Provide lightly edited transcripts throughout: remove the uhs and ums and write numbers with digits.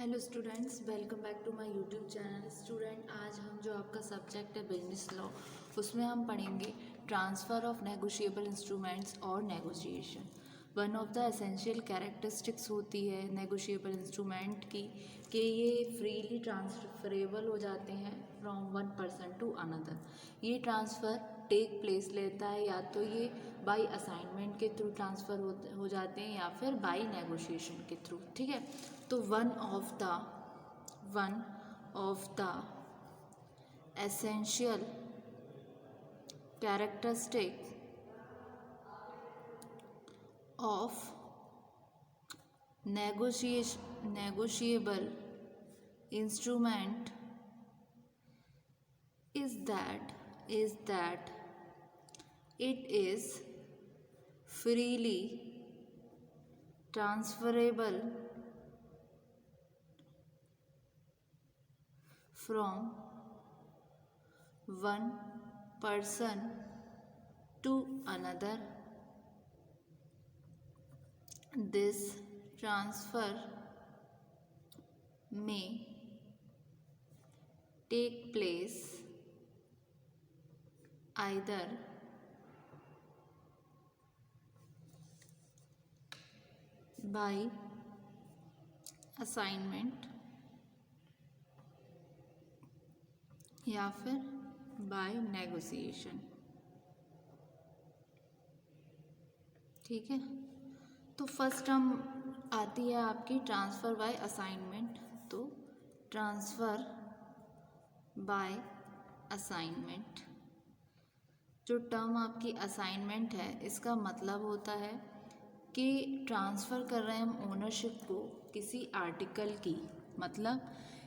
Hello students, welcome back to my YouTube channel. Student, आज हम जो आपका सब्जेक्ट है बिजनेस लॉ, उसमें हम पढ़ेंगे ट्रांसफ़र ऑफ नेगोशिएबल इंस्ट्रूमेंट्स और negotiation. One of the essential characteristics होती है नेगोशिएबल इंस्ट्रूमेंट की कि ये फ्रीली ट्रांसफरेबल हो जाते हैं from one person to another. ये ट्रांसफ़र टेक प्लेस लेता है या तो ये बाय असाइनमेंट के थ्रू ट्रांसफ़र हो जाते हैं या फिर बाय नेगोशिएशन के थ्रू। ठीक है, तो one of the essential characteristic of negotiable instrument is that it is freely transferable from one person to another. This transfer may take place either by assignment या फिर बाय नेगोशिएशन। ठीक है, तो first हम आती है आपकी ट्रांसफ़र बाय असाइनमेंट। तो ट्रांसफ़र बाय असाइनमेंट, जो टर्म आपकी असाइनमेंट है, इसका मतलब होता है कि ट्रांसफ़र कर रहे हैं हम ओनरशिप को किसी आर्टिकल की, मतलब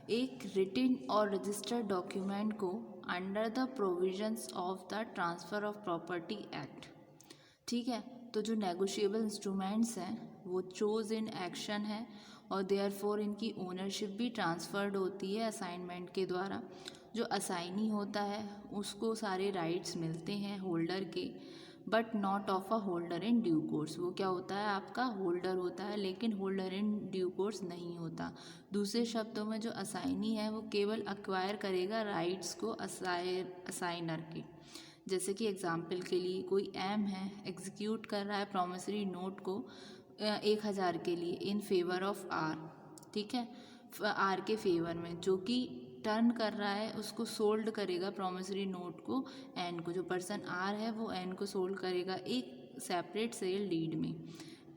एक रिटिन और रजिस्टर्ड डॉक्यूमेंट को under the provisions of the transfer of property act. ठीक है, तो जो नेगोशिएबल इंस्ट्रूमेंट्स हैं वो चोज इन एक्शन है और देयरफॉर इनकी ओनरशिप भी ट्रांसफ़र्ड होती है असाइनमेंट के द्वारा। जो असाइनी होता है उसको सारे राइट्स मिलते हैं होल्डर के, but not of a holder in due course. वो क्या होता है, आपका होल्डर होता है लेकिन होल्डर इन ड्यू कोर्स नहीं होता। दूसरे शब्दों में जो असाइनी है वो केवल एक्वायर करेगा राइट्स को असाइनर के। जैसे कि एग्जाम्पल के लिए कोई एम है, एग्जीक्यूट कर रहा है प्रॉमिसरी नोट को 1000 के लिए इन फेवर ऑफ आर। ठीक है, आर के फेवर में, जो कि टर्न कर रहा है उसको सोल्ड करेगा प्रॉमिसरी नोट को एन को। जो पर्सन आर है वो एन को सोल्ड करेगा एक सेपरेट सेल डीड में।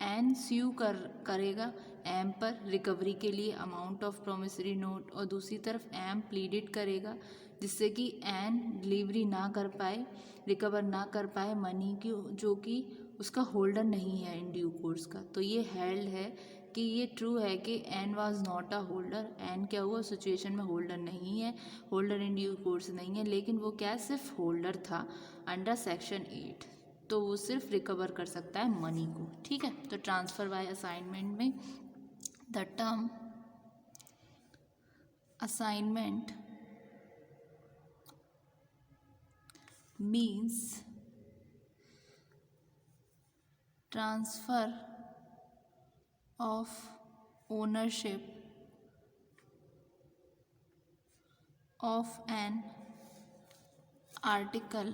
एन स्यू करेगा एम पर रिकवरी के लिए अमाउंट ऑफ प्रॉमिसरी नोट, और दूसरी तरफ एम प्लीडेड करेगा जिससे कि एन डिलीवरी ना कर पाए, रिकवर ना कर पाए मनी की, जो कि उसका होल्डर नहीं है इन ड्यू कोर्स का। तो ये हेल्ड है कि ये ट्रू है कि N was not a holder. N क्या हुआ, सिचुएशन में होल्डर नहीं है, होल्डर इन ड्यू कोर्स नहीं है, लेकिन वो क्या सिर्फ होल्डर था अंडर सेक्शन 8, तो वो सिर्फ रिकवर कर सकता है मनी को। ठीक है, तो ट्रांसफ़र बाय असाइनमेंट में the term assignment means transfer of ownership of an article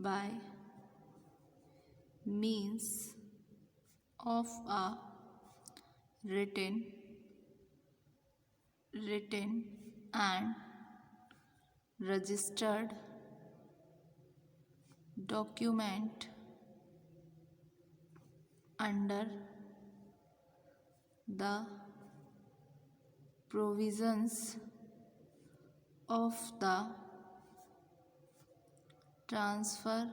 by means of a written and registered document under the provisions of the Transfer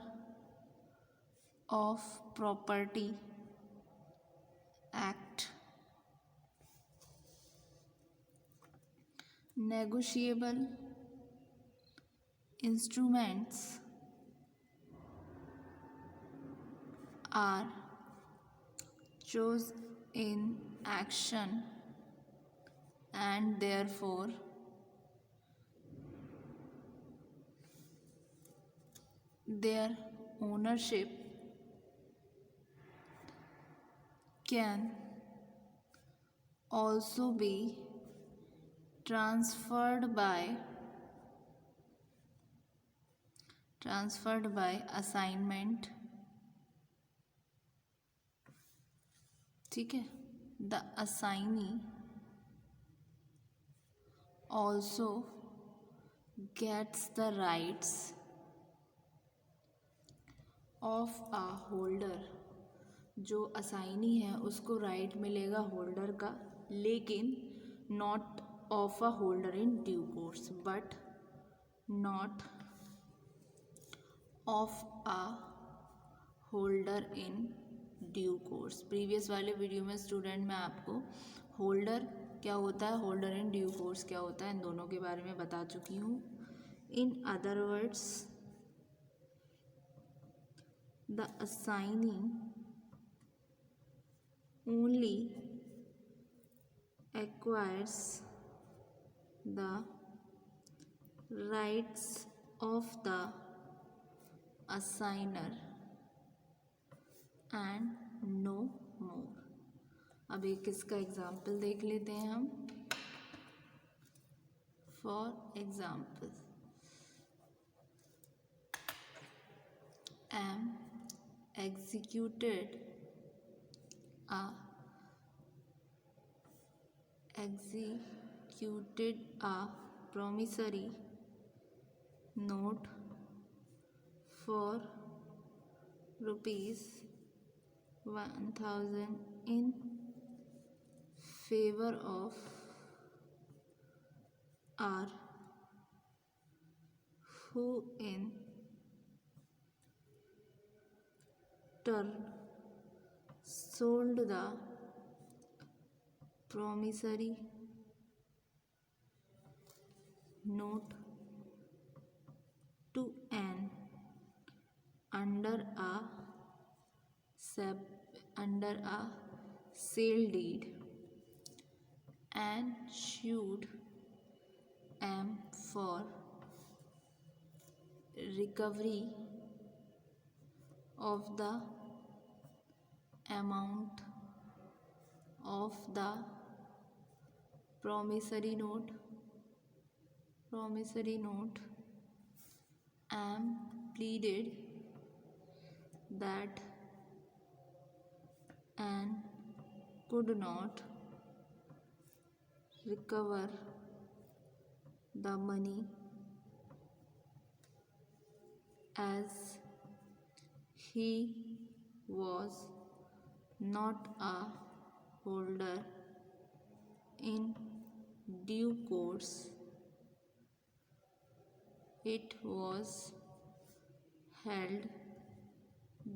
of Property Act. Negotiable instruments are chosen in action and therefore their ownership can also be transferred by assignment. ठीक है, the assignee also gets the rights of a holder. जो assignee है उसको right मिलेगा holder का, लेकिन not of a holder in due course, but not of a holder in due course. Previous वाले video में स्टूडेंट मैं आपको होल्डर क्या होता है, होल्डर इन ड्यू कोर्स क्या होता है, इन दोनों के बारे में बता चुकी हूँ। In other words, the assignee only acquires the rights of the assigner and no more। अब एक इसका एग्जाम्पल देख लेते हैं हम। For example, am executed a promissory note for rupees 1000 in favor of R, who in turn sold the promissory note to an under a sale deed, and sued M for recovery of the amount of the promissory note, am pleaded that and could not recover the money as he was not a holder in due course. It was held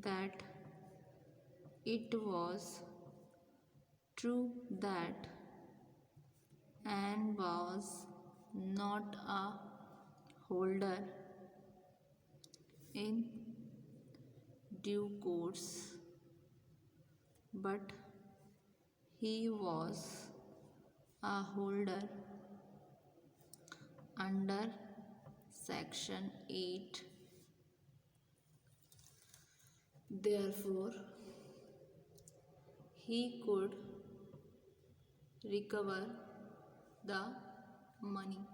that it was true that Anne was not a holder in due course, but he was a holder under Section 8. Therefore, he could recover the money.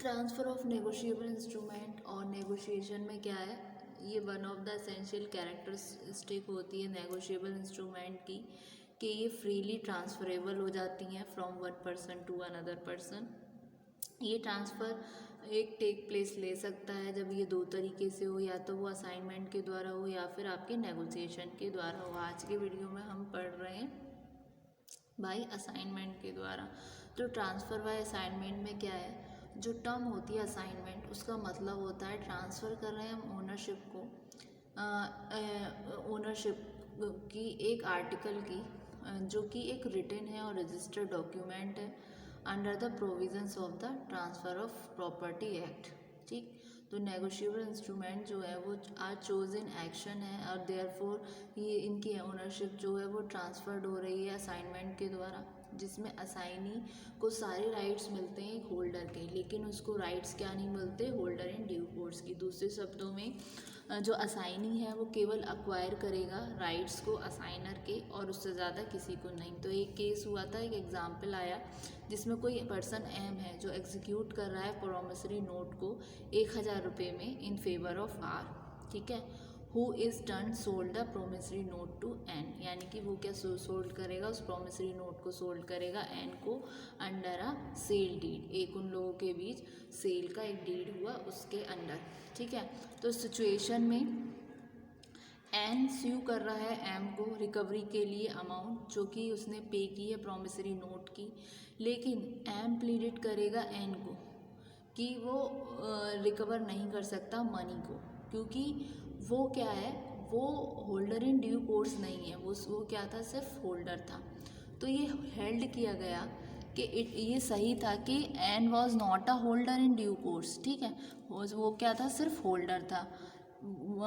Transfer of negotiable instrument और negotiation में क्या है, ये one of the essential characteristic होती है negotiable instrument की, कि ये फ्रीली ट्रांसफरेबल हो जाती हैं from one person to another person. ये ट्रांसफ़र एक टेक प्लेस ले सकता है जब ये दो तरीके से हो, या तो वो असाइनमेंट के द्वारा हो या फिर आपके नेगोशिएशन के द्वारा हो। आज के वीडियो में हम पढ़ रहे हैं बाय असाइनमेंट के द्वारा। तो ट्रांसफ़र बाय असाइनमेंट में क्या है, जो टर्म होती है असाइनमेंट, उसका मतलब होता है ट्रांसफ़र कर रहे हैं हम ओनरशिप को, ओनरशिप की एक आर्टिकल की, जो कि एक रिटन है और रजिस्टर्ड डॉक्यूमेंट है under the provisions of the transfer of property act. ठीक, तो नेगोशिएबल इंस्ट्रूमेंट जो है वो आर चोजन एक्शन है, और देयरफॉर ये इनकी ओनरशिप जो है वो ट्रांसफर्ड हो रही है असाइनमेंट के द्वारा, जिसमें असाइनी को सारे राइट्स मिलते हैं एक होल्डर के, लेकिन उसको राइट्स क्या नहीं मिलते, होल्डर इन ड्यू कोर्स की। दूसरे शब्दों में जो असाइनी है वो केवल अक्वायर करेगा राइट्स को असाइनर के, और उससे ज़्यादा किसी को नहीं। तो एक केस हुआ था, एक एग्जाम्पल आया जिसमें कोई पर्सन एम है जो एग्जीक्यूट कर रहा है प्रोमिसरी नोट को 1000 रुपये में इन फेवर ऑफ आर, ठीक है। Who is turn sold the promissory note to N, यानी कि वो क्या सोल्ड करेगा, उस प्रोमिसरी नोट को सोल्ड करेगा एन को अंडर अ सेल डीड, एक उन लोगों के बीच सेल का एक डीड हुआ उसके अंडर, ठीक है। तो सिचुएशन में एन स्यू कर रहा है एम को रिकवरी के लिए अमाउंट जो कि उसने पे की है प्रोमिसरी नोट की, लेकिन एम प्लीडेड करेगा एन को कि वो रिकवर नहीं कर सकता मनी को, क्योंकि वो क्या है, वो होल्डर इन ड्यू कोर्स नहीं है, वो क्या था, सिर्फ होल्डर था। तो ये हेल्ड किया गया कि ये सही था कि N was not a holder in due course, ठीक है। वो क्या था, सिर्फ होल्डर था,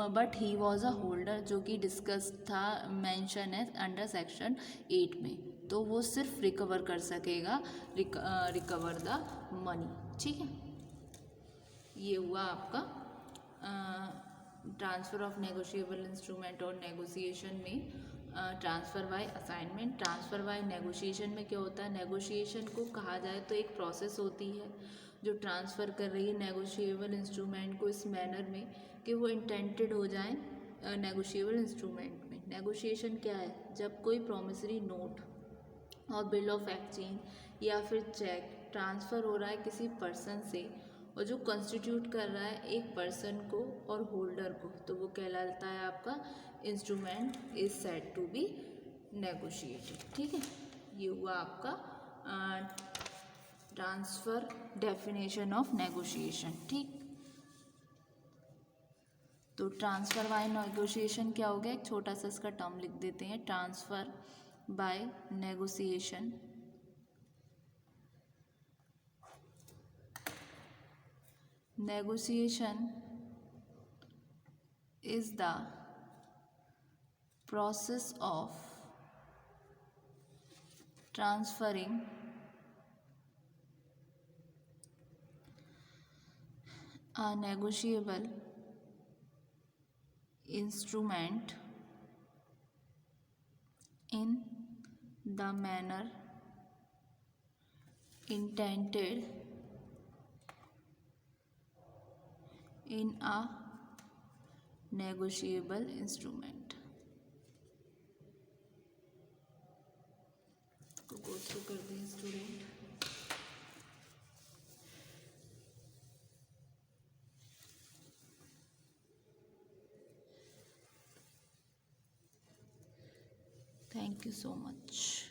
but he was a holder, जो कि डिस्कस था, मेंशन है अंडर सेक्शन 8 में। तो वो सिर्फ रिकवर कर सकेगा, रिकवर द मनी, ठीक है। ये हुआ आपका ट्रांसफ़र ऑफ नेगोशिएबल इंस्ट्रूमेंट और नेगोशिएशन में transfer bye assignment. Transfer bye negotiation में क्या होता है, नेगोशिएशन को कहा जाए तो एक प्रोसेस होती है जो ट्रांसफ़र कर रही है नेगोशिएबल इंस्ट्रूमेंट को इस मैनर में कि वो इंटेंटेड हो जाए नेगोशिएबल इंस्ट्रूमेंट में। नेगोशिएशन क्या है, जब कोई प्रॉमिसरी नोट और बिल ऑफ एक्सचेंज या फिर चेक ट्रांसफ़र हो रहा है किसी पर्सन से, और जो कॉन्स्टिट्यूट कर रहा है एक पर्सन को और होल्डर को, तो वो कहलाता है आपका instrument is said to be negotiated, ठीक है। ये हुआ आपका ट्रांसफ़र डेफिनेशन ऑफ नेगोशिएशन, ठीक। तो ट्रांसफ़र बाय नेगोशिएशन क्या हो गया, एक छोटा सा इसका टर्म लिख देते हैं, transfer bye negotiation negotiation is the process of transferring a negotiable instrument in the manner intended in a negotiable instrument। को गो थ्रू कर दें student. Thank you so much.